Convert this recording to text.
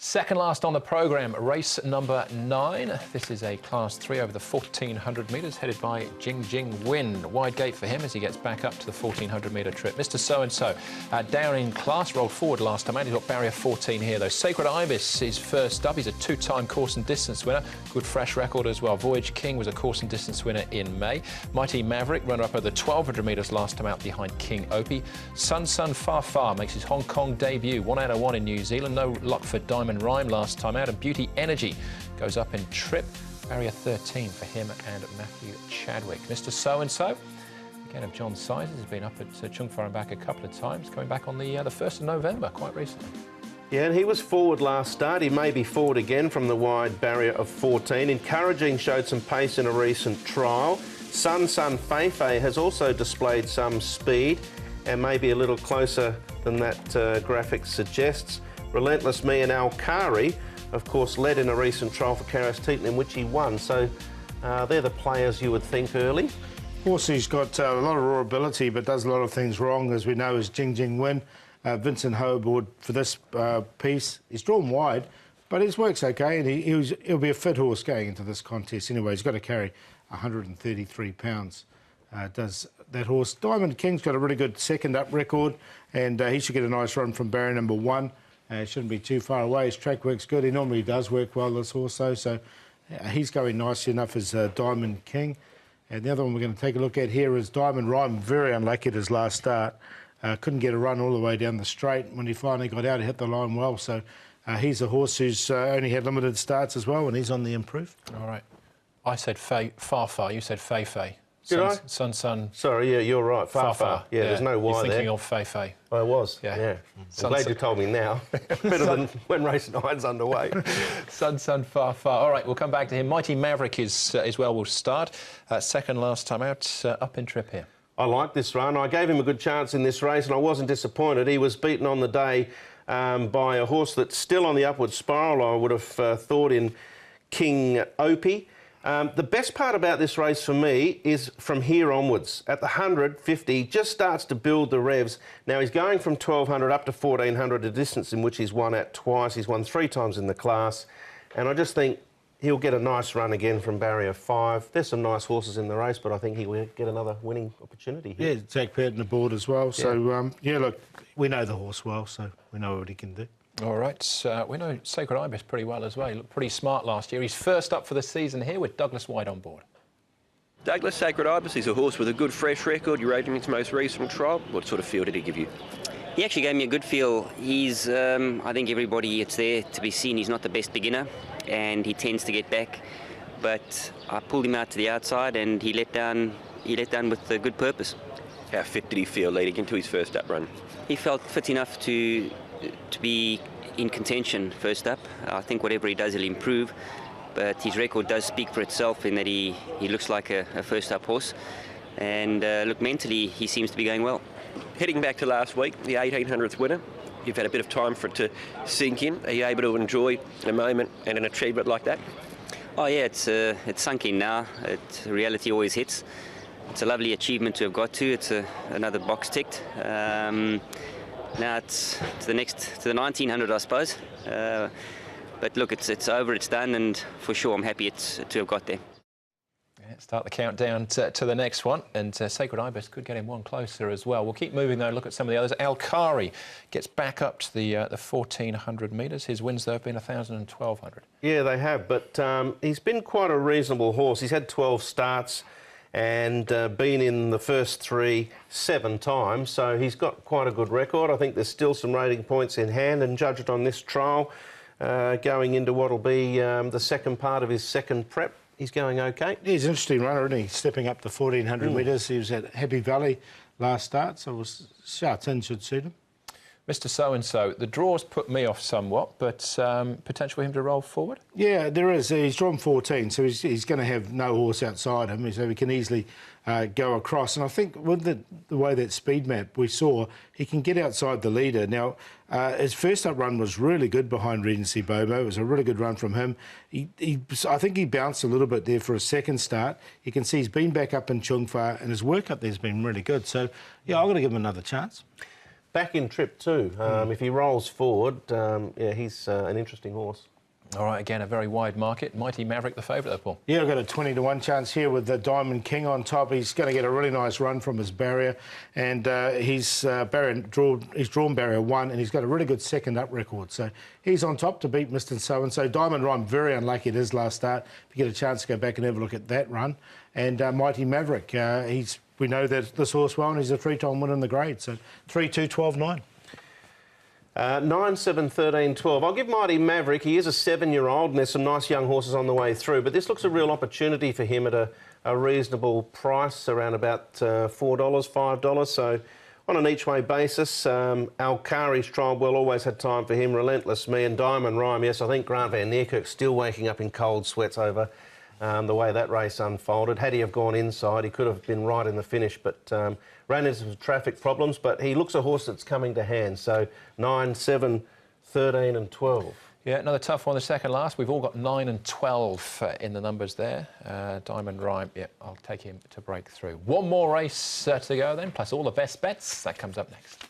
Second last on the programme, race number 9. This is a Class 3 over the 1,400 metres, headed by Jing Win. Wide gate for him as he gets back up to the 1,400 metre trip. Mr. So-and-so down in class, rolled forward last time out. He's got barrier 14 here, though. Sacred Ibis is first up. He's a 2-time course and distance winner. Good fresh record as well. Voyage King was a course and distance winner in May. Mighty Maverick, runner-up over the 1,200 metres last time out behind King Opie. Sun Far makes his Hong Kong debut. 1 out of 1 in New Zealand. No luck for Diamond Rhyme last time out, and Beauty Energy goes up in trip. Barrier 13 for him and Matthew Chadwick. Mr. So-and-so, again of John Sizes, has been up at Chung Far and back a couple of times, going back on the 1st of November, quite recently. Yeah, and he was forward last start. He may be forward again from the wide barrier of 14. Encouraging, showed some pace in a recent trial. Sun Feifei has also displayed some speed and maybe a little closer than that graphic suggests. Relentless Me and Alkari, of course, led in a recent trial for Karas Teton in which he won. So they're the players you would think early. Horse who's got a lot of raw ability but does a lot of things wrong, as we know, is Jing Win. Vincent Ho aboard for this piece. He's drawn wide, but his work's okay, and he'll be a fit horse going into this contest anyway. He's got to carry 133 pounds. Does that horse. Diamond King's got a really good second up record, and he should get a nice run from barrier number 1. Shouldn't be too far away. His track work's good. He normally does work well, this horse, though, so he's going nicely enough as Diamond King. And the other one we're going to take a look at here is Diamond Rhyme. Very unlucky at his last start. Couldn't get a run all the way down the straight. When he finally got out, he hit the line well. So he's a horse who's only had limited starts as well, and he's on the improve. All right. I said Far. You said Fei. Did I? Sun. Sorry, yeah, you're right. Far. Yeah, there's no Y You're thinking there. of Fei. I was, yeah. I'm glad you told me now. Better than when race 9's underway. Sun Far. All right, we'll come back to him. Mighty Maverick is well will start. Second last time out, up in trip here. I like this run. I gave him a good chance in this race, and I wasn't disappointed. He was beaten on the day by a horse that's still on the upward spiral, I would have thought, in King Opie. The best part about this race for me is from here onwards. At the 150, he just starts to build the revs. Now, he's going from 1,200 up to 1,400, a distance in which he's won at twice. He's won 3 times in the class. And I just think he'll get a nice run again from barrier 5. There's some nice horses in the race, but I think he will get another winning opportunity here. Yeah, Zach Patton aboard as well. So, yeah, look, we know the horse well, so we know what he can do. All right, we know Sacred Ibis pretty well as well. He looked pretty smart last year. He's first up for the season here with Douglas White on board. Douglas, Sacred Ibis, he's a horse with a good fresh record. You rated him in his most recent trial. What sort of feel did he give you? He actually gave me a good feel. He's, I think everybody, it's there to be seen. He's not the best beginner, and he tends to get back. But I pulled him out to the outside, and he let down with a good purpose. How fit did he feel leading into his first up run? He felt fit enough to be in contention first up. I think whatever he does, he'll improve. But his record does speak for itself in that he looks like a first up horse. And look, mentally, he seems to be going well. Heading back to last week, the 1800th winner, you've had a bit of time for it to sink in. Are you able to enjoy a moment and an achievement like that? Oh yeah, it's sunk in now. Reality always hits. It's a lovely achievement to have got to. It's another box ticked. Now it's to the 1900, I suppose. But look, it's over, it's done, and for sure I'm happy to have got there. Yeah, start the countdown to the next one, and Sacred Ibis could get him one closer as well. We'll keep moving though and look at some of the others. Alkari gets back up to the 1,400 metres. His wins though have been 1,000 and 1,200. Yeah, they have, but he's been quite a reasonable horse. He's had 12 starts and been in the first 3 7 times, so he's got quite a good record. I think there's still some rating points in hand, and judged on this trial, going into what will be the second part of his second prep, he's going okay. He's an interesting runner, isn't he? Stepping up to 1,400 metres. He was at Happy Valley last start, so Sha Tin should suit him. Mr. So-and-so, the draws put me off somewhat, but potential for him to roll forward? Yeah, there is. He's drawn 14, so he's going to have no horse outside him, so he can easily go across. And I think with the way that speed map we saw, he can get outside the leader. Now, his first up run was really good behind Regency Bobo. It was a really good run from him. I think he bounced a little bit there for a second start. You can see he's been back up in Chung Far, and his work up there has been really good. So, yeah, I'm going to give him another chance. back in trip too. If he rolls forward, yeah, he's an interesting horse. All right, again, a very wide market. Mighty Maverick, the favourite there, Paul. Yeah, I've got a 20-1 chance here with the Diamond King on top. He's going to get a really nice run from his barrier, and he's drawn barrier 1, and he's got a really good second up record. So he's on top to beat Mr. So-and-so. Diamond Rhyme, very unlucky at his last start. If you get a chance to go back and have a look at that run. And Mighty Maverick, we know that this horse well, and he's a 3-time winner in the grade. So 3, 2, 12, 9. 9, 7, 13, 12. I'll give Mighty Maverick. He is a 7-year-old, and there's some nice young horses on the way through. But this looks a real opportunity for him at a reasonable price, around about $4, $5. So on an each-way basis, Alcari's trial well, always had time for him. Relentless Me and Diamond Rhyme. Yes, I think Grant van Niekerk's still waking up in cold sweats over the way that race unfolded. Had he have gone inside, he could have been right in the finish, but ran into some traffic problems. But he looks a horse that's coming to hand. So 9, 7, 13 and 12. Yeah, another tough one, the second last. We've all got 9 and 12 in the numbers there. Diamond Rhyme, yeah, I'll take him to break through. One more race to go then, plus all the best bets. That comes up next.